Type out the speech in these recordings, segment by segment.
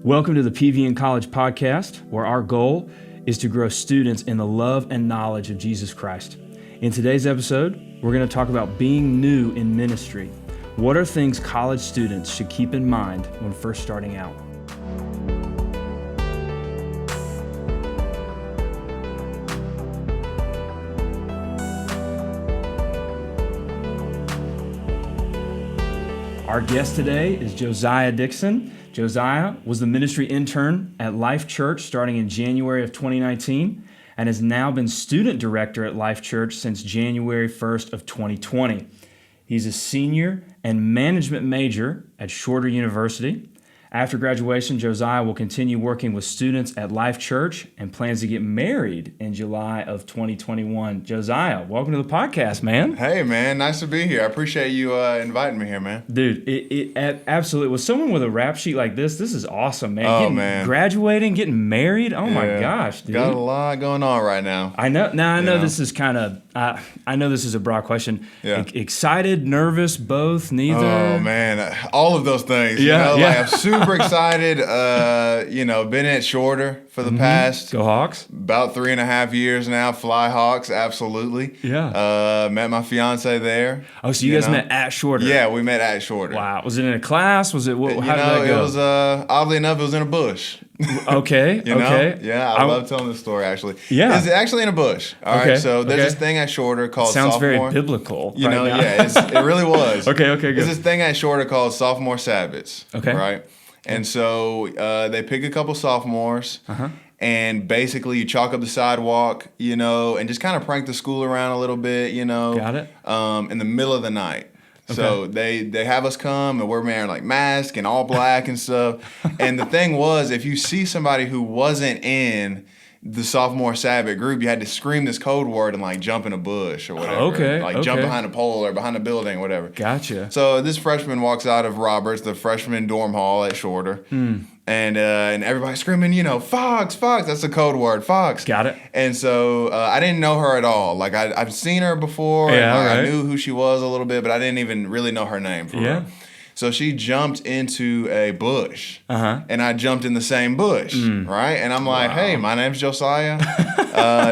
Welcome to the PVN College podcast, where our goal is to grow students in the love and knowledge of Jesus Christ. In today's episode, we're going to talk about being new in ministry. What are things college students should keep in mind when first starting out? Our guest today is Josiah Dixon. Josiah was the ministry intern at Life Church starting in January of 2019 and has now been student director at Life Church since January 1st of 2020. He's a senior and management major at Shorter University. After graduation, Josiah will continue working with students at Life Church and plans to get married in July of 2021. Josiah, welcome to the podcast, man. Hey, man. Nice to be here. I appreciate you inviting me here, man. Dude, it absolutely. With someone with a rap sheet like this is awesome, man. Oh, man. Graduating, getting married. Oh, my gosh, dude. Got a lot going on right now. I know. Now, I know this is kind of, I know this is a broad question. Yeah. Excited, nervous, both, neither? Oh, man. All of those things. Yeah, you know, yeah. Like, I'm super excited. Been at Shorter for the past Go Hawks. about 3.5 years now. Fly Hawks, absolutely. Yeah. Met my fiance there. Oh, so you guys met at Shorter? Yeah, we met at Shorter. Wow. Was it in a class? Was it? How did that It go? was, oddly enough, it was in a bush. Okay. You know? Okay. Yeah, I love telling this story, actually. Yeah. It's actually in a bush. All Okay, right, so there's okay. this thing at Shorter called Sounds sophomore. very biblical. You know, right now. yeah, it really was. Okay, good. There's this thing at Shorter called sophomore Sabbaths. Okay. Right? And so they pick a couple sophomores, Uh-huh. and basically you chalk up the sidewalk, and just kind of prank the school around a little bit, Got it. in the middle of the night. So they have us come, and we're wearing like masks and all black and stuff. And the thing was, if you see somebody who wasn't in the sophomore Sabbath group, you had to scream this code word and like jump in a bush or whatever. Okay, Like jump okay. behind a pole or behind a building or whatever. Gotcha. So this freshman walks out of Roberts, the freshman dorm hall at Shorter, and everybody's screaming, Fox, that's the code word, Fox. Got it. And so I didn't know her at all. Like I've seen her before, Yeah, and right. I knew who she was a little bit, but I didn't even really know her name for Yeah. real. So she jumped into a bush, Uh-huh. and I jumped in the same bush, right? And I'm like, hey, my name's Josiah.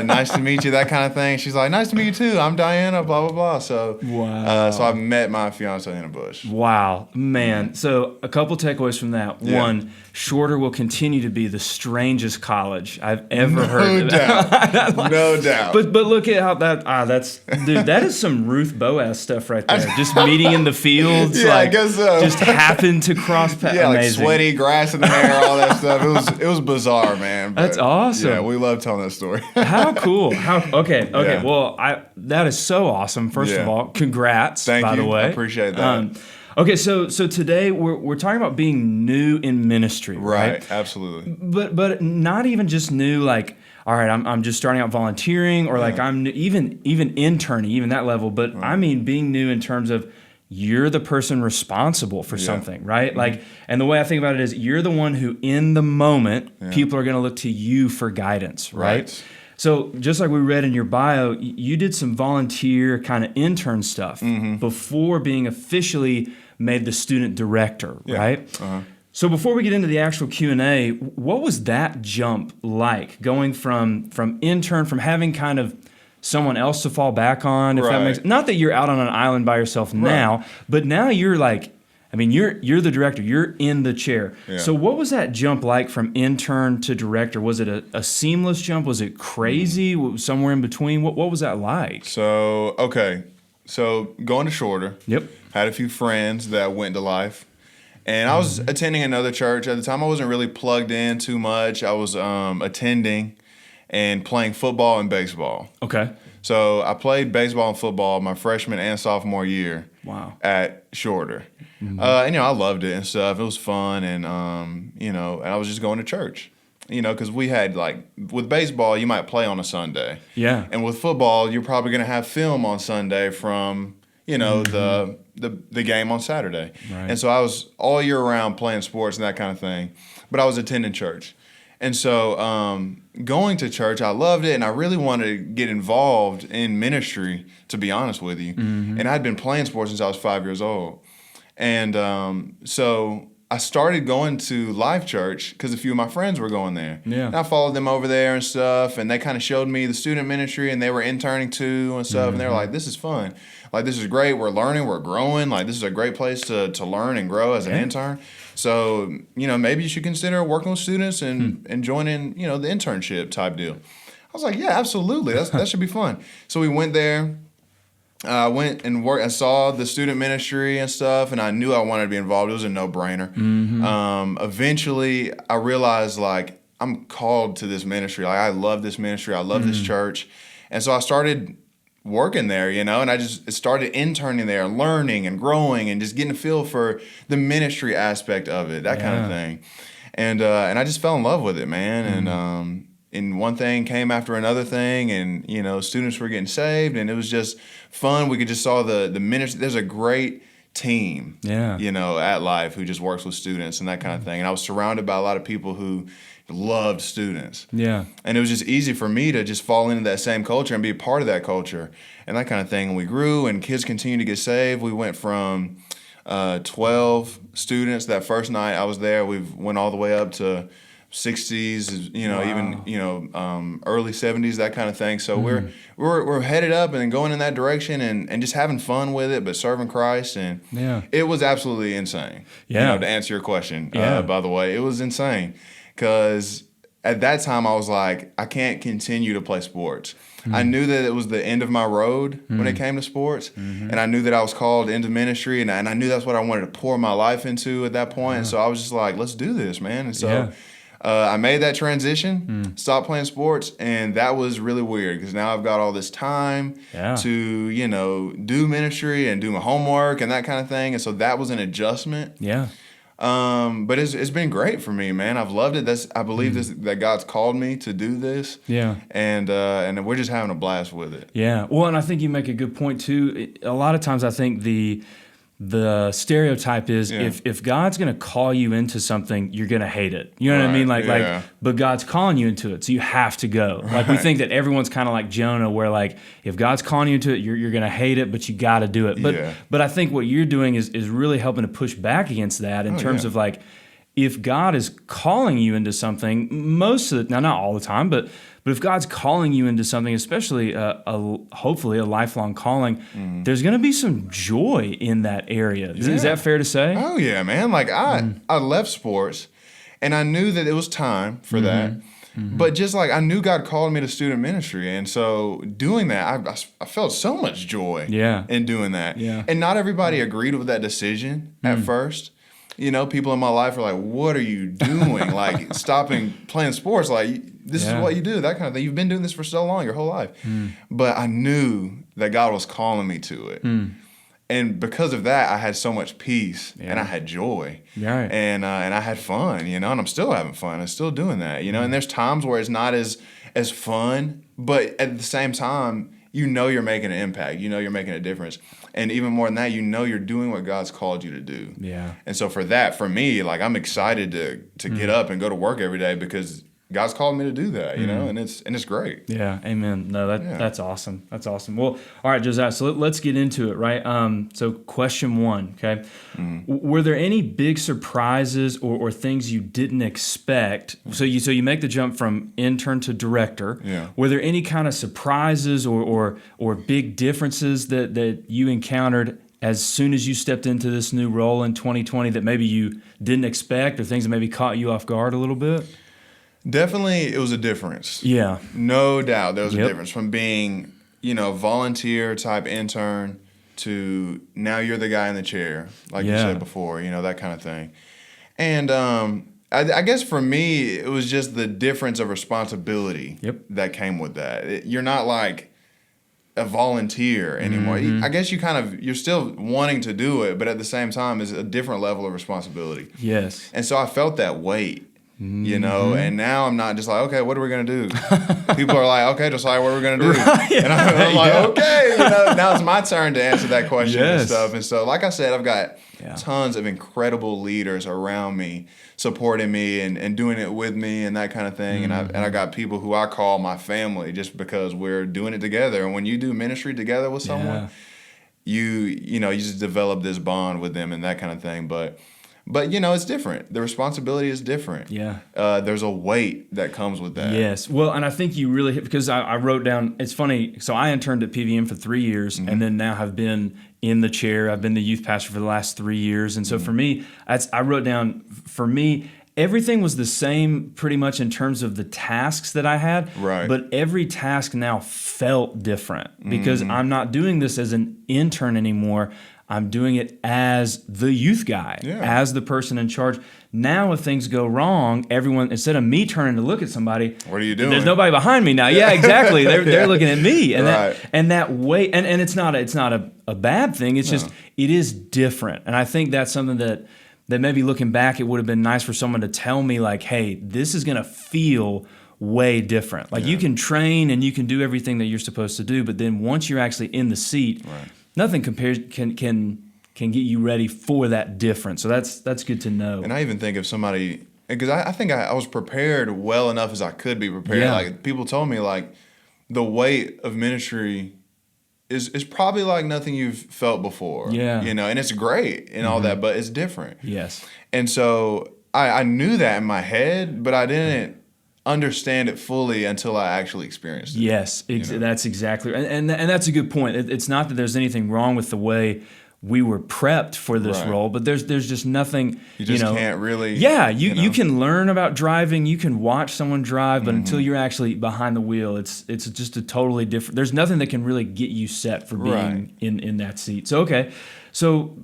Nice to meet you, that kind of thing. She's like, nice to meet you too. I'm Diana, blah, blah, blah. So, Wow. so I met my fiance in a bush. Wow, man. So a couple takeaways from that. Yeah. One, Shorter will continue to be the strangest college I've ever heard. No doubt. No doubt. But look at how that is some Ruth Boaz stuff right there. Just meeting in the fields. Yeah, like, I guess so. Just happened to cross paths. Yeah, like Amazing. sweaty grass in the hair, all that stuff. It was bizarre, man. But, That's awesome. Yeah, we love telling that story. How cool. Okay. Yeah. Well, that is so awesome. First of Yeah. all, congrats, Thank by you. the way. I appreciate that. Okay, so today we're talking about being new in ministry, right? Absolutely. But not even just new, like, all right, I'm just starting out volunteering, or like I'm new, even interning, even that level. But I mean being new in terms of you're the person responsible for something, right? Like, and the way I think about it is you're the one who, in the moment, people are going to look to you for guidance, right? So just like we read in your bio, you did some volunteer kind of intern stuff before being officially made the student director, right? Uh-huh. So before we get into the actual Q&A, what was that jump like, going from intern, from having kind of someone else to fall back on, if that makes, not that you're out on an island by yourself now, but now you're like, I mean, you're the director, you're in the chair. Yeah. So what was that jump like from intern to director? Was it a seamless jump? Was it crazy? Somewhere in between? What was that like? So going to Shorter. Yep. Had a few friends that went to Life. And I was attending another church. At the time, I wasn't really plugged in too much. I was attending and playing football and baseball. Okay. So I played baseball and football my freshman and sophomore year. Wow. At Shorter. And I loved it and stuff. It was fun, and and I was just going to church. Because we had, like, with baseball, you might play on a Sunday. Yeah. And with football, you're probably going to have film on Sunday from, the game on Saturday. Right. And so I was all year round playing sports and that kind of thing. But I was attending church. And so going to church, I loved it, and I really wanted to get involved in ministry, to be honest with you. And I'd been playing sports since I was 5 years old. And so I I started going to Life Church because a few of my friends were going there. Yeah. And I followed them over there and stuff, and they kind of showed me the student ministry, and they were interning too and stuff, and they were like, this is fun. Like, this is great. We're learning. We're growing. Like, this is a great place to learn and grow as an intern. So, maybe you should consider working with students and joining, the internship type deal. I was like, yeah, absolutely. That should be fun. So we went there. I went and worked. I saw the student ministry and stuff, and I knew I wanted to be involved. It was a no-brainer. Eventually, I realized, like, I'm called to this ministry. Like, I love this ministry. I love this church. And so I started working there, and I just started interning there, learning and growing and just getting a feel for the ministry aspect of it, that kind of thing. And I just fell in love with it, man. And one thing came after another thing, and students were getting saved, and it was just fun. We could just saw the ministry. There's a great team, at Life who just works with students and that kind of thing. And I was surrounded by a lot of people who loved students. Yeah. And it was just easy for me to just fall into that same culture and be a part of that culture and that kind of thing. And we grew, and kids continued to get saved. We went from 12 students that first night I was there. We went all the way up to 60s, even early 70s, that kind of thing. So we're headed up and going in that direction and just having fun with it, but serving Christ, and it was absolutely insane. To answer your question, by the way, it was insane because at that time I was like, I can't continue to play sports. I knew that it was the end of my road when it came to sports, and I knew that I was called into ministry, and I knew that's what I wanted to pour my life into at that point. And so I was just like, let's do this, man. And so I made that transition, stopped playing sports, and that was really weird because now I've got all this time to, do ministry and do my homework and that kind of thing. And so that was an adjustment. Yeah. But it's been great for me, man. I've loved it. I believe that God's called me to do this. Yeah. And we're just having a blast with it. Yeah. Well, and I think you make a good point too. A lot of times I think the stereotype is if God's going to call you into something, you're going to hate it. You know what I mean? But God's calling you into it, so you have to go. Like, we think that everyone's kind of like Jonah, where like if God's calling you into it, you're going to hate it, but you got to do it. But I think what you're doing is really helping to push back against that in terms of like, if God is calling you into something, now not all the time, but if God's calling you into something, especially hopefully a lifelong calling, there's going to be some joy in that area. Is that fair to say? Oh yeah, man. Like I left sports, and I knew that it was time for that. But just like I knew God called me to student ministry, and so doing that, I felt so much joy in doing that. Yeah. And not everybody agreed with that decision at first. People in my life are like, what are you doing? Like, stopping playing sports. Like, this is what you do, that kind of thing. You've been doing this for so long, your whole life. But I knew that God was calling me to it. And because of that, I had so much peace and I had joy. Right. And I had fun, and I'm still having fun. I'm still doing that, And there's times where it's not as fun, but at the same time, you're making an impact. You're making a difference. And even more than that, you're doing what God's called you to do. Yeah. And so for me, like, I'm excited to get up and go to work every day because God's called me to do that, and it's great. Yeah, amen. No, that's awesome. That's awesome. Well, all right, Josiah, so let's get into it, right? So question one, okay? Were there any big surprises or things you didn't expect? So you make the jump from intern to director. Yeah. Were there any kind of surprises or big differences that you encountered as soon as you stepped into this new role in 2020 that maybe you didn't expect, or things that maybe caught you off guard a little bit? Definitely, it was a difference. Yeah. No doubt there was a difference from being, volunteer type intern to now you're the guy in the chair, like you said before, that kind of thing. And I guess for me, it was just the difference of responsibility that came with that. You're not like a volunteer anymore. I guess you're still wanting to do it, but at the same time, it's a different level of responsibility. Yes. And so I felt that weight. And now I'm not just like, okay, what are we going to do? People are like, okay, Josiah, what are we going to do? Right. And I'm like, okay, now it's my turn to answer that question and stuff. And so, like I said, I've got tons of incredible leaders around me supporting me and doing it with me and that kind of thing. And I got people who I call my family just because we're doing it together. And when you do ministry together with someone, you just develop this bond with them and that kind of thing. But But, it's different. The responsibility is different. Yeah. There's a weight that comes with that. Yes. Well, and I think you really hit, because I wrote down, it's funny. So I interned at PVN for 3 years and then now have been in the chair. I've been the youth pastor for the last 3 years. And so for me, I wrote down, for me, everything was the same pretty much in terms of the tasks that I had. Right. But every task now felt different because I'm not doing this as an intern anymore. I'm doing it as the youth guy, as the person in charge. Now, if things go wrong, everyone, instead of me turning to look at somebody, what are you doing? There's nobody behind me now. Yeah, exactly. They're looking at me, and right. that way, and it's not a bad thing. It's just it is different, and I think that's something that maybe looking back, it would have been nice for someone to tell me like, hey, this is gonna feel way different. Like you can train and you can do everything that you're supposed to do, but then once you're actually in the seat. Right. Nothing compares can get you ready for that difference. So that's good to know. And I even think if somebody, because I think I was prepared well enough as I could be prepared. Yeah. Like people told me like the weight of ministry is probably like nothing you've felt before. Yeah. And it's great and all that, but it's different. Yes. And so I knew that in my head, but I didn't understand it fully until I actually experienced it. Yes, that's exactly right. And that's a good point. It's not that there's anything wrong with the way we were prepped for this role, but there's just nothing. You just can't really. Yeah, you can learn about driving. You can watch someone drive, but until you're actually behind the wheel, it's just a totally different. There's nothing that can really get you set for being in that seat. So okay. So,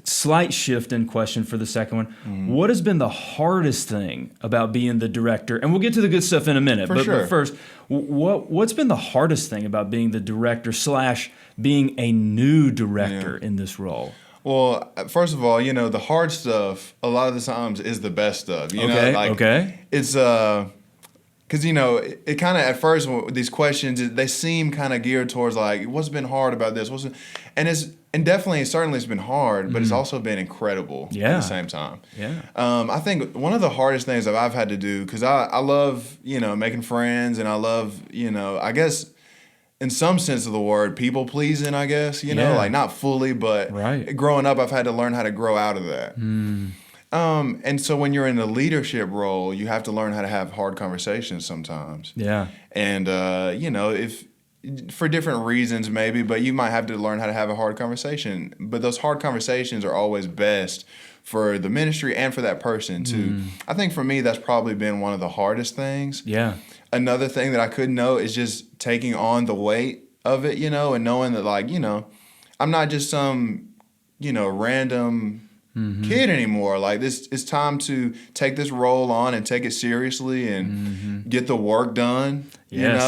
slight shift in question for the second one. What has been the hardest thing about being the director? And we'll get to the good stuff in a minute. But first, what's been the hardest thing about being the director / being a new director in this role? Well, first of all, the hard stuff a lot of the times is the best stuff. It's because it kind of at first these questions they seem kind of geared towards like what's been hard about this, and definitely certainly it's been hard, but it's also been incredible at the same time. Yeah. I think one of the hardest things that I've had to do because I love making friends and I love I guess in some sense of the word people pleasing I guess like not fully but growing up I've had to learn how to grow out of that. And so when you're in a leadership role, you have to learn how to have hard conversations sometimes. Yeah. And, if for different reasons maybe, but you might have to learn how to have a hard conversation. But those hard conversations are always best for the ministry and for that person too. I think for me, that's probably been one of the hardest things. Yeah. Another thing that I couldn't know is just taking on the weight of it, and knowing that like, I'm not just some, random kid anymore. Like this, it's time to take this role on and take it seriously and get the work done. Yes.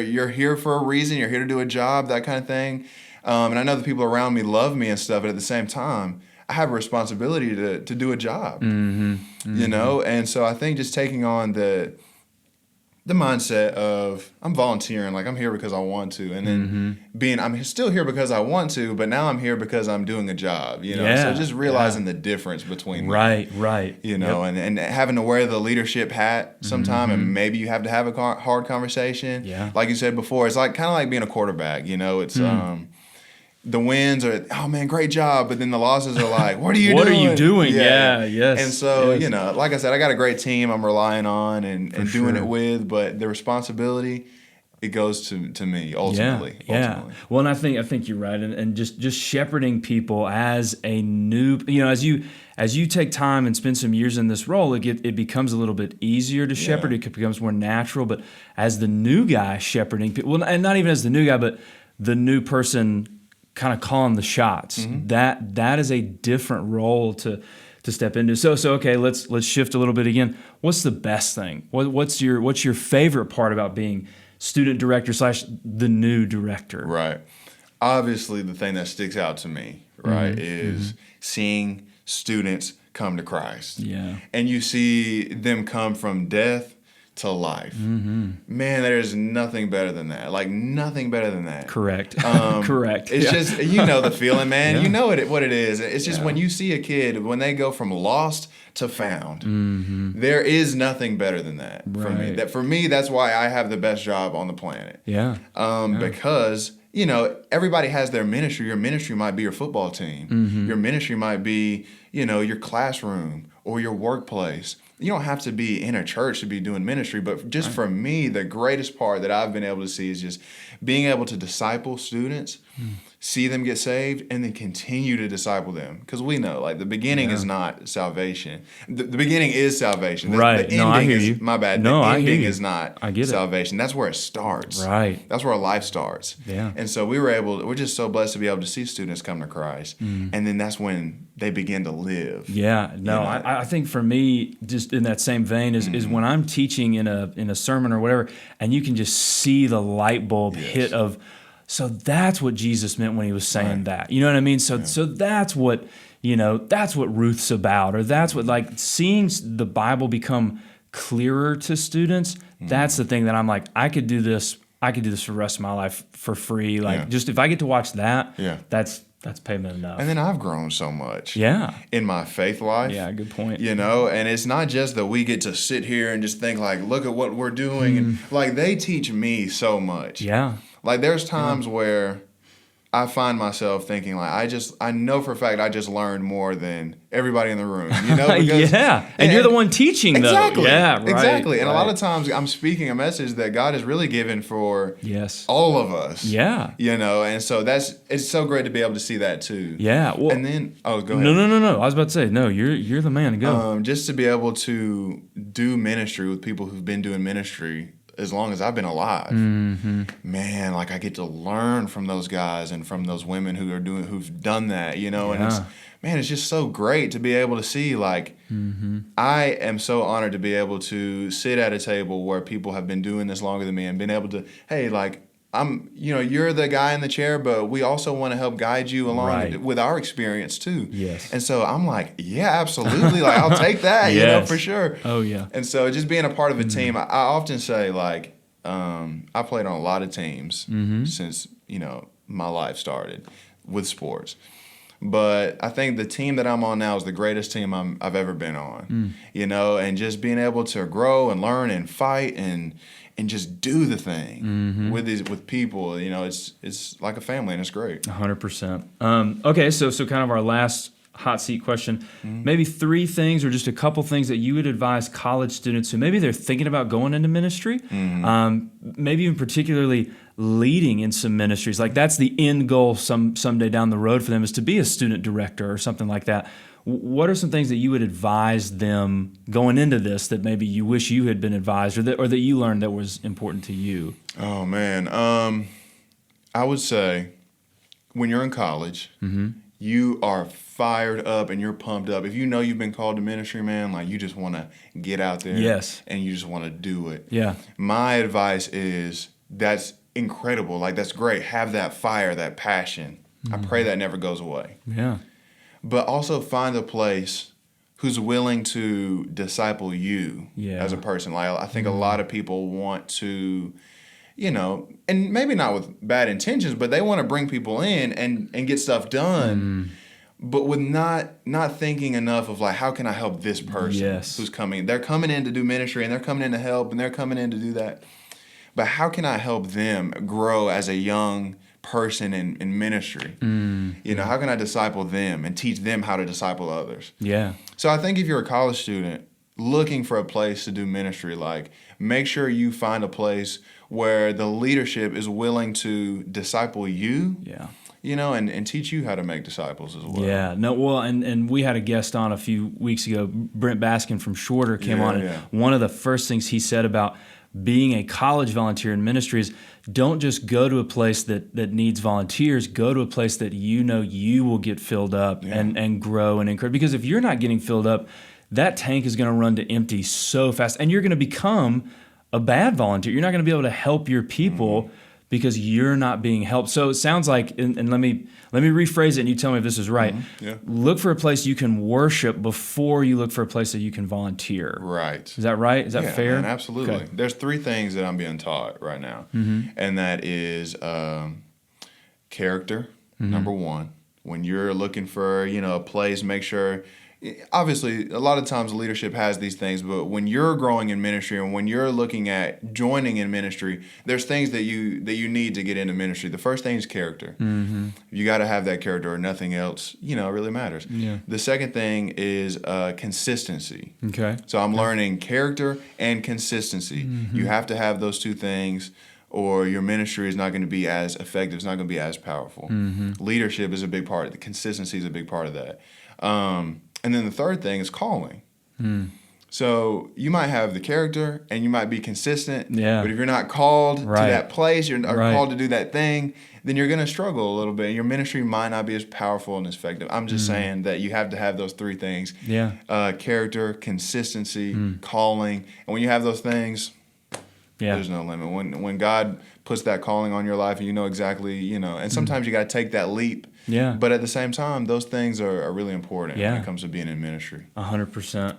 You're here for a reason. You're here to do a job, that kind of thing. And I know the people around me love me and stuff, but at the same time, I have a responsibility to do a job. And so I think just taking on the mindset of I'm volunteering, like I'm here because I want to, and then I'm still here because I want to, but now I'm here because I'm doing a job, so just realizing the difference between them, and having to wear the leadership hat sometime, and maybe you have to have a hard conversation. Like you said before, it's like kind of like being a quarterback, it's the wins are, oh man, great job, but then the losses are like, what are you doing? What are you doing? Yeah, yes. And so, like I said, I got a great team I'm relying on and doing it with, but the responsibility, it goes to me ultimately. Yeah. Well, and I think you're right, and just shepherding people as a new, as you take time and spend some years in this role, it becomes a little bit easier to shepherd. It becomes more natural. But as the new guy shepherding people, well, and not even as the new guy, but the new person kind of calling the shots. That is a different role to step into. So okay, let's shift a little bit again. What's the best thing? What's your favorite part about being student director / the new director? Right. Obviously, the thing that sticks out to me, right, is seeing students come to Christ. Yeah. And you see them come from death to life. Man, there's nothing better than that. Like nothing better than that. Correct. Correct. It's just, the feeling, man. You know what it is. It's just when you see a kid, when they go from lost to found, there is nothing better than that for me. For me, that's why I have the best job on the planet. Yeah. Because you know, everybody has their ministry. Your ministry might be your football team. Your ministry might be, you know, your classroom or your workplace. You don't have to be in a church to be doing ministry, but just for me, the greatest part that I've been able to see is just being able to disciple students, see them get saved, and then continue to disciple them. Because we know, like, the beginning is not salvation. The beginning is salvation. Right. The No, I hear is, you. My bad. No, the I hear ending you. is not I get it. salvation. That's where it starts. Right. That's where life starts. Yeah. And so we're just so blessed to be able to see students come to Christ. And then that's when they begin to live. Yeah, no, You know? I think for me, just in that same vein, is when I'm teaching in a sermon or whatever, and you can just see the light bulb hit of, so that's what Jesus meant when he was saying that. You know what I mean? So that's what, you know, that's what Ruth's about, or that's what, like, seeing the Bible become clearer to students. That's the thing that I'm like, I could do this for the rest of my life for free. Like, just if I get to watch that, that's payment enough. And then I've grown so much. Yeah. In my faith life. Yeah, good point. You know, and it's not just that we get to sit here and just think like, look at what we're doing. And like, they teach me so much. Yeah. Like, there's times where I find myself thinking like, I know for a fact I just learned more than everybody in the room, you know? Because, and you're the one teaching, though. Exactly. Yeah, right. Exactly. And right. a lot of times I'm speaking a message that God has really given for Yes. all of us. Yeah. You know, and so it's so great to be able to see that too. Yeah. Well, and then, go ahead. No. I was about to say, no, you're the man to go. Just to be able to do ministry with people who've been doing ministry as long as I've been alive, man, like, I get to learn from those guys and from those women who've done that, you know, and it's just so great to be able to see, like, I am so honored to be able to sit at a table where people have been doing this longer than me and been able to, hey, like, you're the guy in the chair, but we also want to help guide you along with our experience too. Yes. And so I'm like, yeah, absolutely. Like, I'll take that, you know, for sure. Oh, yeah. And so just being a part of a team, I often say, like, I played on a lot of teams since, you know, my life started with sports. But I think the team that I'm on now is the greatest team I've ever been on, you know, and just being able to grow and learn and fight and just do the thing with people, you know, it's like a family, and it's great. 100%. Okay, so kind of our last hot seat question, maybe 3 things or just a couple things that you would advise college students who maybe they're thinking about going into ministry, maybe even particularly leading in some ministries. Like, that's the end goal someday down the road for them, is to be a student director or something like that. What are some things that you would advise them going into this that maybe you wish you had been advised, or that you learned that was important to you? Oh, man. I would say when you're in college, you are fired up and you're pumped up. If you know you've been called to ministry, man, like, you just want to get out there and you just want to do it. Yeah. My advice is, that's incredible. Like, that's great. Have that fire, that passion. I pray that never goes away. Yeah. But also find a place who's willing to disciple you as a person. Like, I think a lot of people want to, you know, and maybe not with bad intentions, but they want to bring people in and get stuff done, but with not thinking enough of, like, how can I help this person who's coming? They're coming in to do ministry, and they're coming in to help, and they're coming in to do that. But how can I help them grow as a young person in ministry? You know, how can I disciple them and teach them how to disciple others? Yeah. So I think if you're a college student looking for a place to do ministry, like, make sure you find a place where the leadership is willing to disciple you. Yeah. You know, and teach you how to make disciples as well. Yeah. No, well, and we had a guest on a few weeks ago, Brent Baskin from Shorter came on, and one of the first things he said about being a college volunteer in ministry is, don't just go to a place that needs volunteers. Go to a place that you know you will get filled up and grow and encourage. Because if you're not getting filled up, that tank is going to run to empty so fast, and you're going to become a bad volunteer. You're not going to be able to help your people because you're not being helped. So it sounds like, and let me rephrase it, and you tell me if this is right. Look for a place you can worship before you look for a place that you can volunteer. Right. Is that right? Is that fair? Man, absolutely. Okay. There's 3 things that I'm being taught right now, and that is character, number 1. When you're looking for, you know, a place, make sure obviously, a lot of times leadership has these things, but when you're growing in ministry and when you're looking at joining in ministry, there's things that you need to get into ministry. The first thing is character. Mm-hmm. You got to have that character, or nothing else, really matters. Yeah. The second thing is consistency. Okay. So I'm learning character and consistency. Mm-hmm. You have to have those two things, or your ministry is not going to be as effective. It's not going to be as powerful. Mm-hmm. Leadership is a big part. The consistency is a big part of that. And then the third thing is calling. Mm. So you might have the character and you might be consistent, Yeah. but if you're not called Right. to that place, you're not Right. called to do that thing, then you're going to struggle a little bit. Your ministry might not be as powerful and as effective. I'm just saying that you have to have those three things. Yeah. Character, consistency, calling. And when you have those things, Yeah. there's no limit. When God puts that calling on your life and you know exactly, and sometimes you got to take that leap. Yeah. But at the same time, those things are really important Yeah. when it comes to being in ministry. 100%.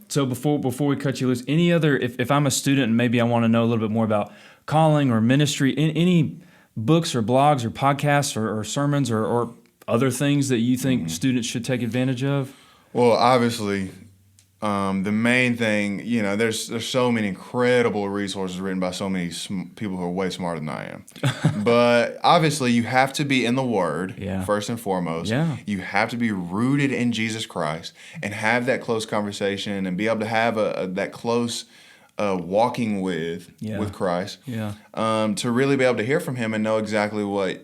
So before we cut you loose, any other, if I'm a student and maybe I want to know a little bit more about calling or ministry, any books or blogs or podcasts or sermons or other things that you think students should take advantage of? Well, obviously, the main thing, there's so many incredible resources written by so many people who are way smarter than I am. But obviously, you have to be in the Word, Yeah. first and foremost. Yeah. You have to be rooted in Jesus Christ and have that close conversation and be able to have that close walking with Christ. Yeah. To really be able to hear from Him and know exactly what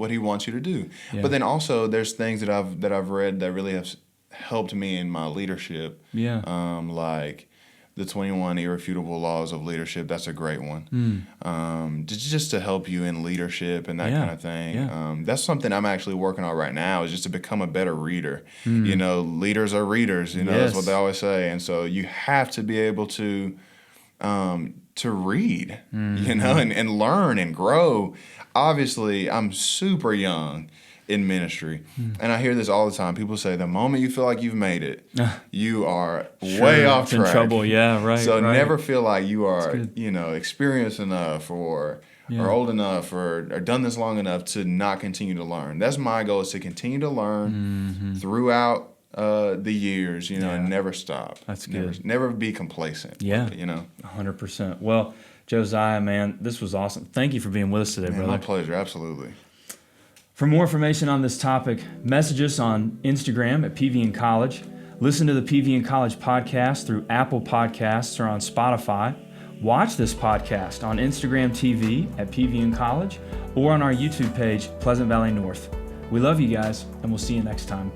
He wants you to do. Yeah. But then also, there's things that I've read that really have helped me in my leadership. Yeah. Like the 21 Irrefutable Laws of Leadership. That's a great one. Just to help you in leadership and that kind of thing. Yeah. That's something I'm actually working on right now, is just to become a better reader. Leaders are readers. That's what they always say. And so you have to be able to read, and learn and grow. Obviously, I'm super young in ministry. And I hear this all the time. People say the moment you feel like you've made it, you are way off track. In trouble. Yeah, right. So right. never feel like you are, experienced enough or old enough or done this long enough to not continue to learn. That's my goal, is to continue to learn throughout the years, and never stop. That's good. Never be complacent. Yeah. 100%. Well, Josiah, man, this was awesome. Thank you for being with us today, brother. My pleasure. Absolutely. For more information on this topic, message us on Instagram at PVN College. Listen to the PVN College podcast through Apple Podcasts or on Spotify. Watch this podcast on Instagram TV at PVN College or on our YouTube page, Pleasant Valley North. We love you guys, and we'll see you next time.